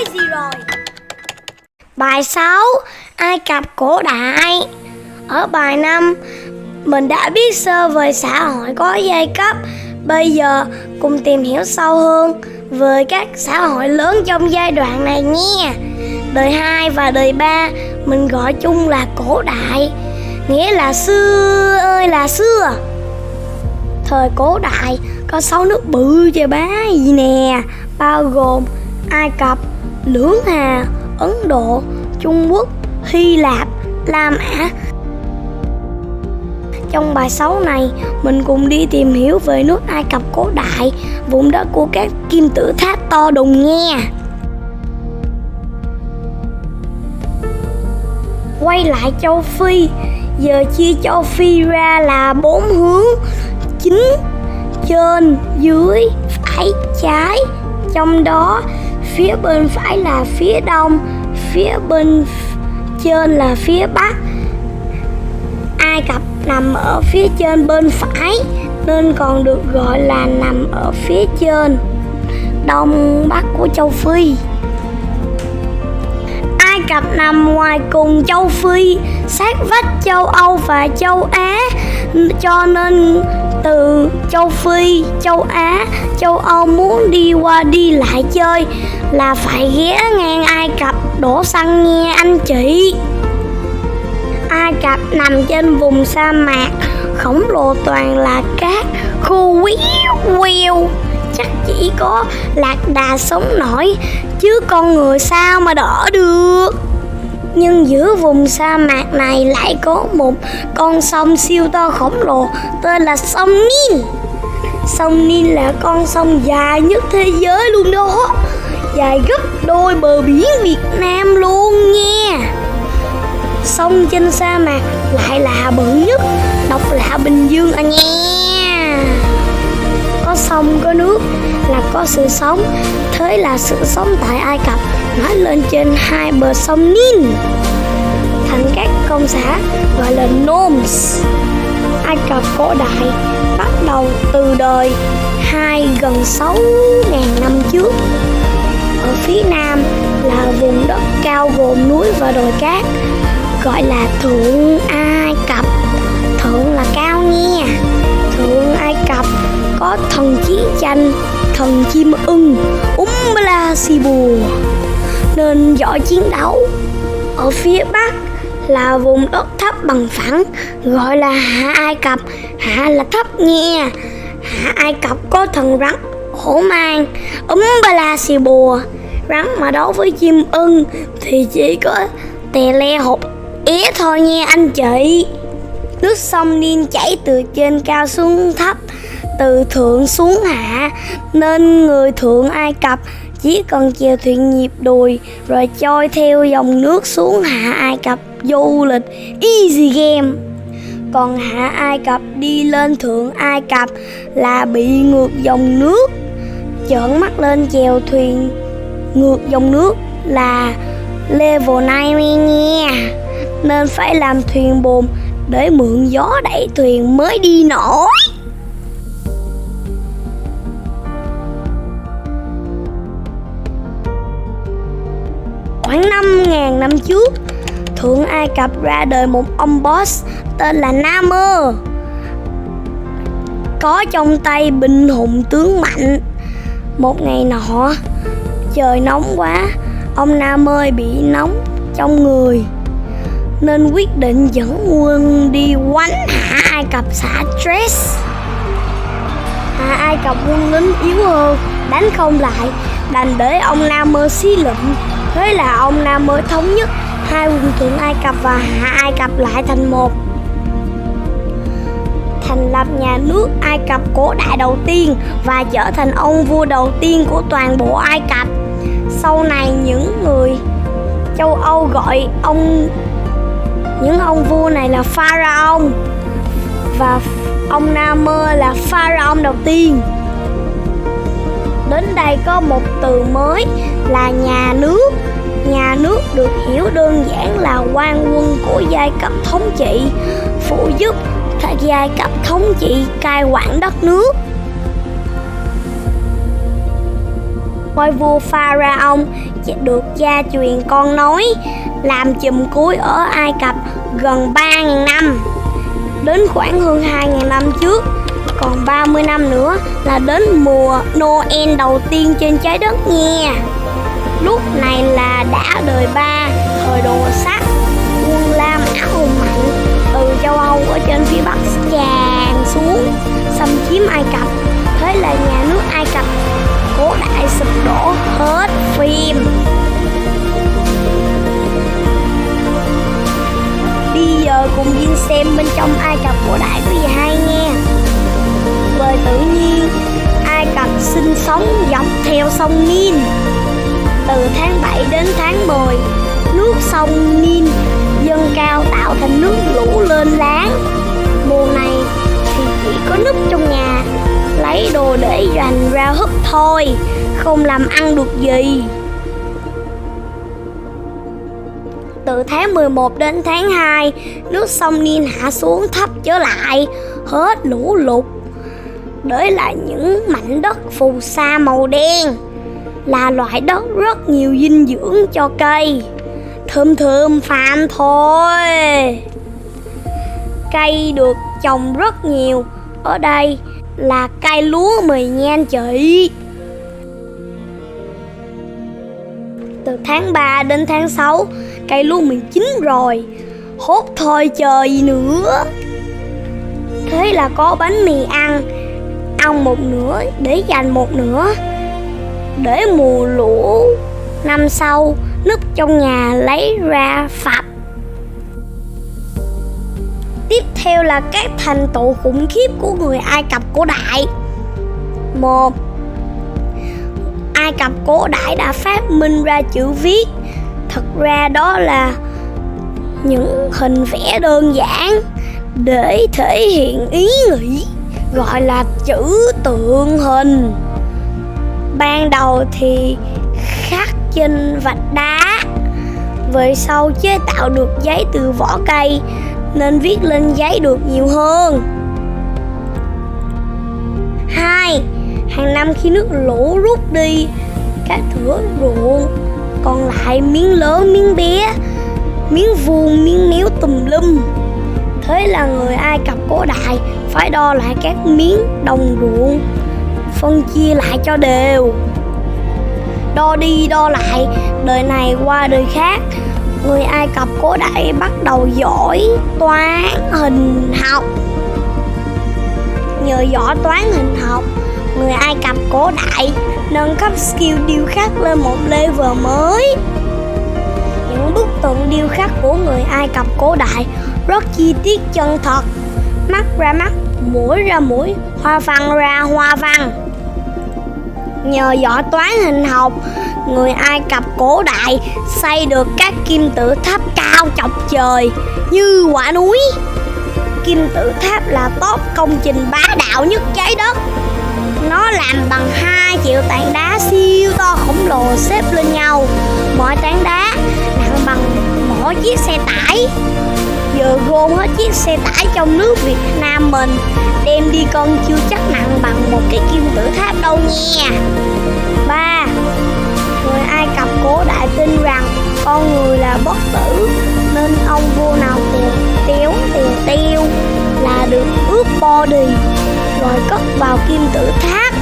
cái gì rồi? Bài 6. Ai Cập cổ đại. Ở bài 5, mình đã biết sơ về xã hội có giai cấp. Bây giờ cùng tìm hiểu sâu hơn về các xã hội lớn trong giai đoạn này nha. Đời 2 và đời 3 mình gọi chung là cổ đại, nghĩa là xưa ơi là xưa. Thời cổ đại có 6 nước bự chà bá gì nè, bao gồm Ai Cập, Lưỡng Hà, Ấn Độ, Trung Quốc, Hy Lạp, La Mã. Trong bài 6 này, mình cùng đi tìm hiểu về nước Ai Cập cổ đại, vùng đất của các kim tự tháp to đùng nha. Quay lại châu Phi, giờ chia châu Phi ra là 4 hướng chính: trên, dưới, phải, trái. Trong đó, phía bên phải là phía đông, phía bên trên là phía bắc. Ai Cập nằm ở phía trên bên phải nên còn được gọi là nằm ở phía trên đông bắc của châu Phi. Ai Cập nằm ngoài cùng châu Phi, sát vách châu Âu và châu Á, cho nên từ châu Phi, châu Á, châu Âu muốn đi qua đi lại chơi là phải ghé ngang Ai Cập đổ xăng nha anh chị. Ai Cập nằm trên vùng sa mạc khổng lồ, toàn là cát khô queo, chắc chỉ có lạc đà sống nổi chứ con người sao mà đỡ được. Nhưng giữa vùng sa mạc này lại có một con sông siêu to khổng lồ tên là sông Nin. Sông Nin là con sông dài nhất thế giới luôn đó, dài gấp đôi bờ biển Việt Nam luôn nha. Sông trên sa mạc lại là bự nhất, độc lạ Bình Dương à nha. Có sông có nước là có sự sống, thế là sự sống tại Ai Cập nổi lên trên hai bờ sông Nin thành các công xã gọi là nomes. Ai Cập cổ đại bắt đầu từ đời 2 gần 6.000 năm trước. Ở phía nam là vùng đất cao gồm núi và đồi cát, gọi là Thượng Ai Cập. Thượng là cao nha. Thượng Ai Cập có thần chiến tranh, thần chim ưng Umbalasibu nên giỏi chiến đấu. Ở phía bắc là vùng đất thấp bằng phẳng, gọi là Hạ Ai Cập. Hạ là thấp nha. Hạ Ai Cập có thần rắn hổ mang Umbalasibu. Rắn mà đấu với chim ưng thì chỉ có tè le hột é thôi nha anh chị. Nước sông Nin chảy từ trên cao xuống thấp, từ thượng xuống hạ, nên người Thượng Ai Cập chỉ cần chèo thuyền nhịp đùi rồi trôi theo dòng nước xuống Hạ Ai Cập du lịch easy game. Còn Hạ Ai Cập đi lên Thượng Ai Cập là bị ngược dòng nước. Trợn mắt lên chèo thuyền ngược dòng nước là level 9 nha, nên phải làm thuyền buồm để mượn gió đẩy thuyền mới đi nổi. Khoảng 5.000 năm trước, Thượng Ai Cập ra đời một ông boss tên là Namer, có trong tay binh hùng tướng mạnh. Một ngày nọ, trời nóng quá, ông Namer bị nóng trong người nên quyết định dẫn quân đi quánh Hạ Ai Cập xả stress. Hạ Ai Cập quân lính yếu hơn, đánh không lại, đành để ông Namer xí lệnh. Thế là ông Namer thống nhất hai quân Thượng Ai Cập và Hạ Ai Cập lại thành một, thành lập nhà nước Ai Cập cổ đại đầu tiên và trở thành ông vua đầu tiên của toàn bộ Ai Cập. Sau này những người châu Âu gọi những ông vua này là Pharaoh, và ông Namer là Pharaoh đầu tiên. Đến đây có một từ mới là nhà nước. Nhà nước được hiểu đơn giản là quan quân của giai cấp thống trị, phụ giúp giai cấp thống trị cai quản đất nước. ngôi vua Pharaoh được gia truyền con nối làm chùm cuối ở Ai Cập gần 3.000 năm, đến khoảng hơn 2.000 năm trước. Còn 30 năm nữa là đến mùa Noel đầu tiên trên trái đất nha. Lúc này là đã đời 3, thời đồ sắt. Quân Lam Ả hùng mạnh từ châu Âu ở trên phía Bắc tràn xuống xâm chiếm Ai Cập. Thế là nhà nước Ai Cập cổ đại sụp đổ hết phim. Bây giờ cùng Vinh xem bên trong Ai Cập cổ đại có gì hay nha. Về tự nhiên, Ai Cập sinh sống dọc theo sông Nin. Từ tháng 7 đến tháng 10, nước sông Nin dâng cao tạo thành nước lũ lên láng. Mùa này thì chỉ có núp trong nhà, lấy đồ để dành ra húp thôi, không làm ăn được gì. Từ tháng 11 đến tháng 2, nước sông Nin hạ xuống thấp trở lại, hết lũ lụt, để lại những mảnh đất phù sa màu đen, là loại đất rất nhiều dinh dưỡng cho cây. Thơm thơm phàm thôi. Cây được trồng rất nhiều ở đây là cây lúa mì nha anh chị. Từ tháng 3 đến tháng 6, cây lúa mì chín rồi, hốt thôi chờ gì nữa. Thế là có bánh mì ăn một nửa để dành một nửa, để mùa lũ năm sau núp trong nhà lấy ra phập. Tiếp theo là các thành tựu khủng khiếp của người Ai Cập cổ đại. 1. Ai Cập cổ đại đã phát minh ra chữ viết. Thật ra đó là những hình vẽ đơn giản để thể hiện ý nghĩ, gọi là chữ tượng hình. Ban đầu thì khắc trên vạch đá, về sau chế tạo được giấy từ vỏ cây nên viết lên giấy được nhiều hơn. 2. Hàng năm khi nước lũ rút đi, các thửa ruộng còn lại miếng lớn miếng bé, miếng vuông miếng méo tùm lum. Thế là người Ai Cập cổ đại phải đo lại các miếng đồng ruộng, phân chia lại cho đều. Đo đi đo lại, đời này qua đời khác, người Ai Cập cổ đại bắt đầu giỏi toán hình học. Nhờ giỏi toán hình học, người Ai Cập cổ đại nâng cấp skill điêu khắc lên một level mới. Những bức tượng điêu khắc của người Ai Cập cổ đại rất chi tiết chân thật, mắt ra mắt, mũi ra mũi, hoa văn ra hoa văn. Nhờ giỏi toán hình học, người Ai Cập cổ đại xây được các kim tự tháp cao chọc trời như quả núi. Kim tự tháp là top công trình bá đạo nhất trái đất. Nó làm bằng 2 triệu tảng đá siêu to khổng lồ xếp lên nhau. Mỗi tảng đá nặng bằng mỗi chiếc xe tải. Giờ gom hết chiếc xe tải trong nước Việt Nam mình đem đi cân chưa chắc nặng bằng một cái kim tự tháp đâu nha. 3. Người Ai Cập cổ đại tin rằng con người là bất tử, nên ông vua nào tèo là được ướp body rồi cất vào kim tự tháp,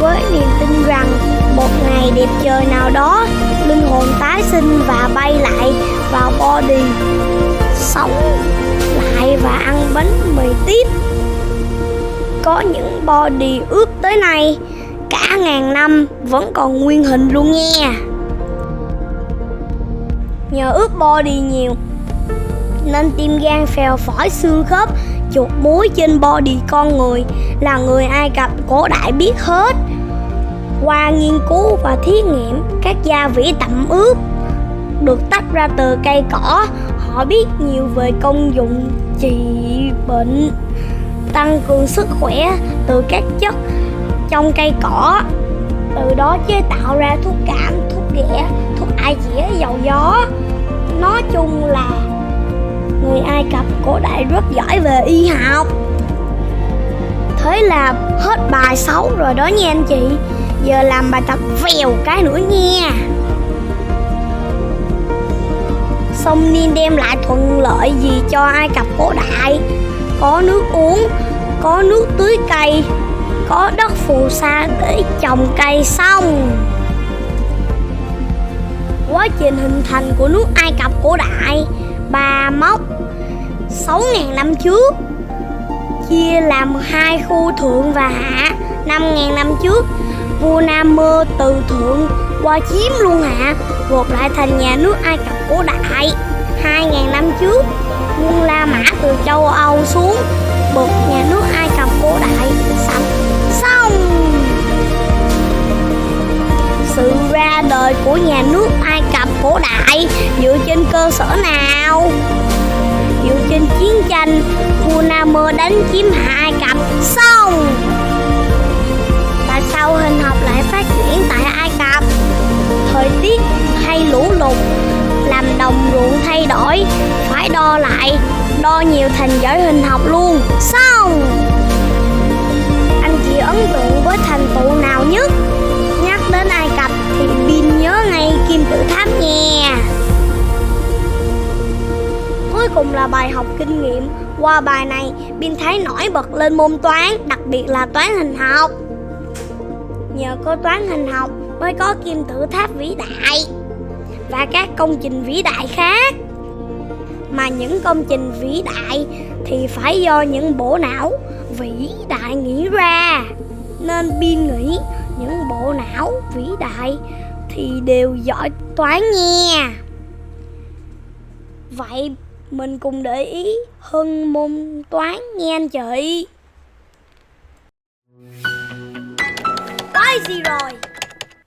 với niềm tin rằng một ngày đẹp trời nào đó linh hồn tái sinh và bay lại vào body, sống lại và ăn bánh mì tiếp. Có những body ướp tới nay cả ngàn năm vẫn còn nguyên hình luôn nha. Nhờ ướp body nhiều nên tim gan phèo phổi xương khớp chuột muối trên body con người là người Ai Cập cổ đại biết hết. Qua nghiên cứu và thí nghiệm các gia vị tẩm ướp được tách ra từ cây cỏ, họ biết nhiều về công dụng trị bệnh, tăng cường sức khỏe từ các chất trong cây cỏ. Từ đó chế tạo ra thuốc cảm, thuốc ghẻ, thuốc ai chĩa, dầu gió. Nói chung là người Ai Cập cổ đại rất giỏi về y học. Thế là hết bài 6 rồi đó nha anh chị. Giờ làm bài tập vèo cái nữa nha. Sông Nin đem lại thuận lợi gì cho Ai Cập cổ đại? Có nước uống, có nước tưới cây, có đất phù sa để trồng cây xong. Quá trình hình thành của nước Ai Cập cổ đại, Ba mốc 6.000 năm trước, chia làm hai khu thượng và hạ. 5.000 năm trước, vua Nam Mơ từ thượng qua chiếm luôn hạ, gộp lại thành nhà nước Ai Cập cổ đại. 2.000 năm trước, quân La Mã từ châu Âu xuống, bật nhà nước Ai Cập cổ đại sập xong. Sự ra đời của nhà nước Ai Cập cổ đại dựa trên cơ sở nào? Dựa trên chiến tranh, vua Nam Mơ đánh chiếm hạ Ai Cập xong. Tại sao hình học lại phát triển tại Ai Cập? Thời tiết hay lũ lụt làm đồng ruộng thay đổi, phải đo lại, đo nhiều thành dãy hình học luôn. Xong. Anh chị ấn tượng với thành tựu nào nhất? Nhắc đến Ai Cập thì Bin nhớ ngay kim tự tháp nha. Cuối cùng là bài học kinh nghiệm. Qua bài này, Bin thấy nổi bật lên môn toán, đặc biệt là toán hình học. Nhờ có toán hình học mới có kim tự tháp vĩ đại và các công trình vĩ đại khác. Mà những công trình vĩ đại thì phải do những bộ não vĩ đại nghĩ ra. Nên Bin nghĩ những bộ não vĩ đại thì đều giỏi toán nha. Vậy mình cùng để ý hơn môn toán nha anh chị. Toán gì rồi?